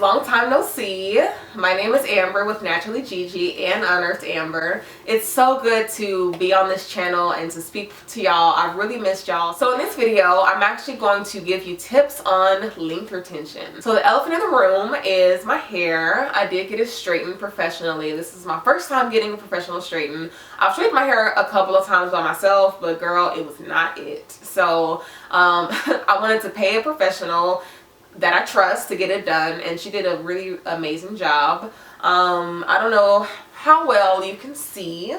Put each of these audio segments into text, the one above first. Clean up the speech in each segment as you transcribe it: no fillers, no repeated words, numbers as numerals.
long time no see. My name is Amber with NaturallyGG and Unearthed Amber. It's so good to be on this channel and to speak to y'all. I've really missed y'all. So in this video, I'm actually going to give you tips on length retention. So the elephant in the room is my hair. I did get it straightened professionally. This is my first time getting a professional straighten. I've straightened my hair a couple of times by myself, but girl, it was not it. So I wanted to pay a professional that I trust to get it done, and she did a really amazing job. I don't know how well you can see.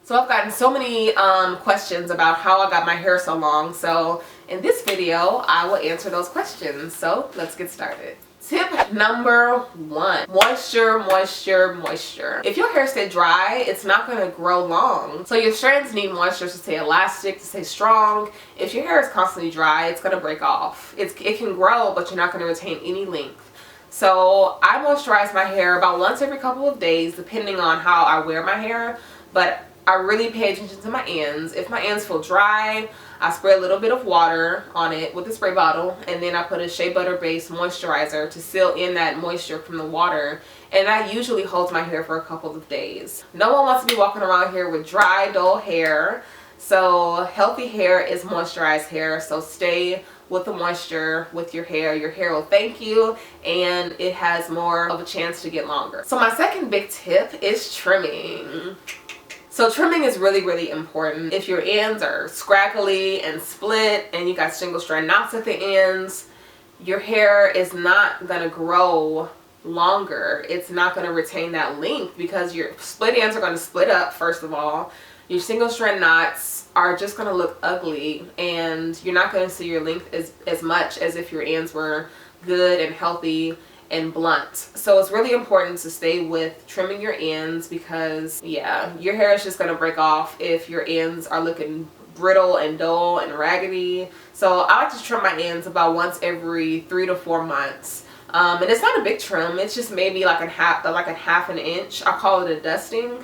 So I've gotten so many questions about how I got my hair so long. So in this video, I will answer those questions. So let's get started. Tip number 1, moisture, moisture, moisture. If your hair stay dry, it's not going to grow long. So your strands need moisture to stay elastic, to stay strong. If your hair is constantly dry, it's going to break off. It can grow, but you're not going to retain any length. So I moisturize my hair about once every couple of days, depending on how I wear my hair. But I really pay attention to my ends. If my ends feel dry, I spray a little bit of water on it with a spray bottle, and then I put a shea butter based moisturizer to seal in that moisture from the water, and that usually holds my hair for a couple of days. No one wants to be walking around here with dry, dull hair. So healthy hair is moisturized hair, so stay with the moisture with your hair. Your hair will thank you, and it has more of a chance to get longer. So my second big tip is trimming. So trimming is really, really important. If your ends are scraggly and split and you got single strand knots at the ends, your hair is not gonna grow longer. It's not gonna retain that length because your split ends are gonna split up, first of all. Your single strand knots are just gonna look ugly, and you're not gonna see your length as much as if your ends were good and healthy and blunt. So it's really important to stay with trimming your ends, because yeah, your hair is just going to break off if your ends are looking brittle and dull and raggedy. So I like to trim my ends about once every 3 to 4 months. And it's not a big trim, it's just maybe like a half an inch. I call it a dusting.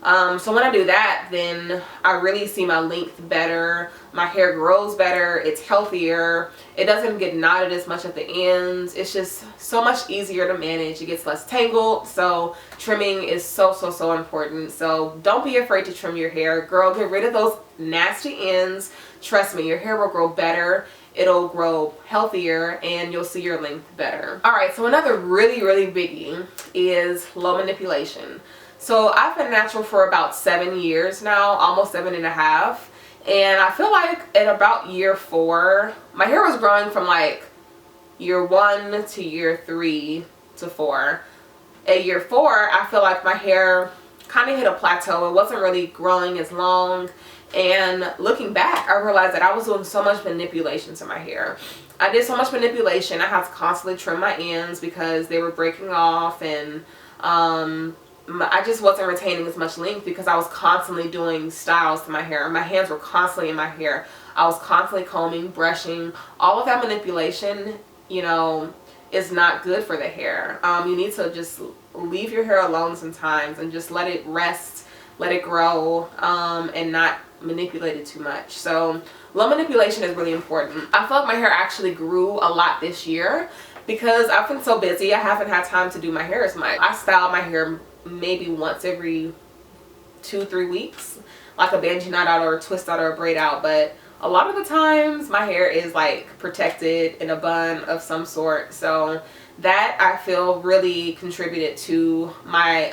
So when I do that, then I really see my length better. My hair grows better. It's healthier. It doesn't get knotted as much at the ends. It's just so much easier to manage. It gets less tangled. So trimming is so important. So don't be afraid to trim your hair. Girl, get rid of those nasty ends. Trust me, your hair will grow better. It'll grow healthier, and you'll see your length better. Alright, so another really biggie is low manipulation. So I've been natural for about 7 years now, almost 7.5. And I feel like at about year 4, my hair was growing from like year 1 to year 3 to 4. At year 4, I feel like my hair kind of hit a plateau. It wasn't really growing as long. And looking back, I realized that I was doing so much manipulation to my hair. I did so much manipulation. I had to constantly trim my ends because they were breaking off, and I just wasn't retaining as much length because I was constantly doing styles to my hair. My hands were constantly in my hair. I was constantly combing, brushing. All of that manipulation, you know, is not good for the hair. You need to just leave your hair alone sometimes and just let it rest, let it grow, and not manipulate it too much. So low manipulation is really important. I feel like my hair actually grew a lot this year because I've been so busy. I haven't had time to do my hair as much. I style my hair maybe once every 2-3 weeks, like a banji knot out or a twist out or a braid out. But a lot of the times my hair is like protected in a bun of some sort. So that, I feel, really contributed to my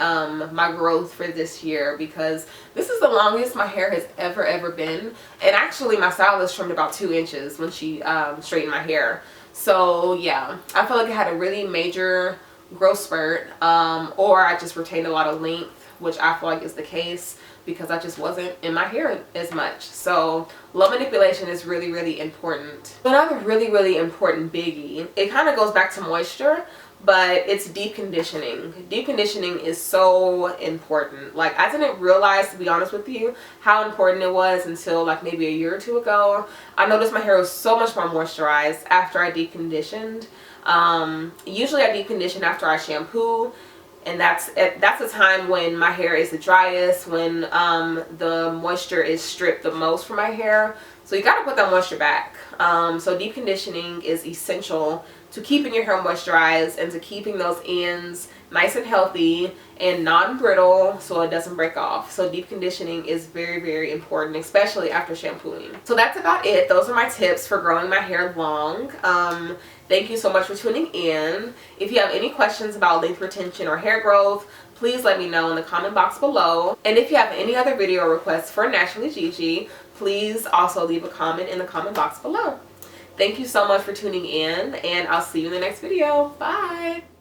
my growth for this year, because this is the longest my hair has ever been. And actually my stylist trimmed about 2 inches when she straightened my hair. So yeah, I feel like it had a really major growth spurt, or I just retained a lot of length, which I feel like is the case because I just wasn't in my hair as much. So low manipulation is really important. Another really important biggie, it kind of goes back to moisture, but it's deep conditioning. Deep conditioning is so important. Like, I didn't realize, to be honest with you, how important it was until like maybe a year or 2 ago. I noticed my hair was so much more moisturized after I deep conditioned. Usually I deep condition after I shampoo. And that's the time when my hair is the driest, when the moisture is stripped the most from my hair. So you got to put that moisture back. So deep conditioning is essential to keeping your hair moisturized and to keeping those ends nice and healthy and non-brittle so it doesn't break off. So deep conditioning is very, very important, especially after shampooing. So that's about it. Those are my tips for growing my hair long. Thank you so much for tuning in. If you have any questions about length retention or hair growth, please let me know in the comment box below. And if you have any other video requests for NaturallyGG, please also leave a comment in the comment box below. Thank you so much for tuning in, and I'll see you in the next video. Bye!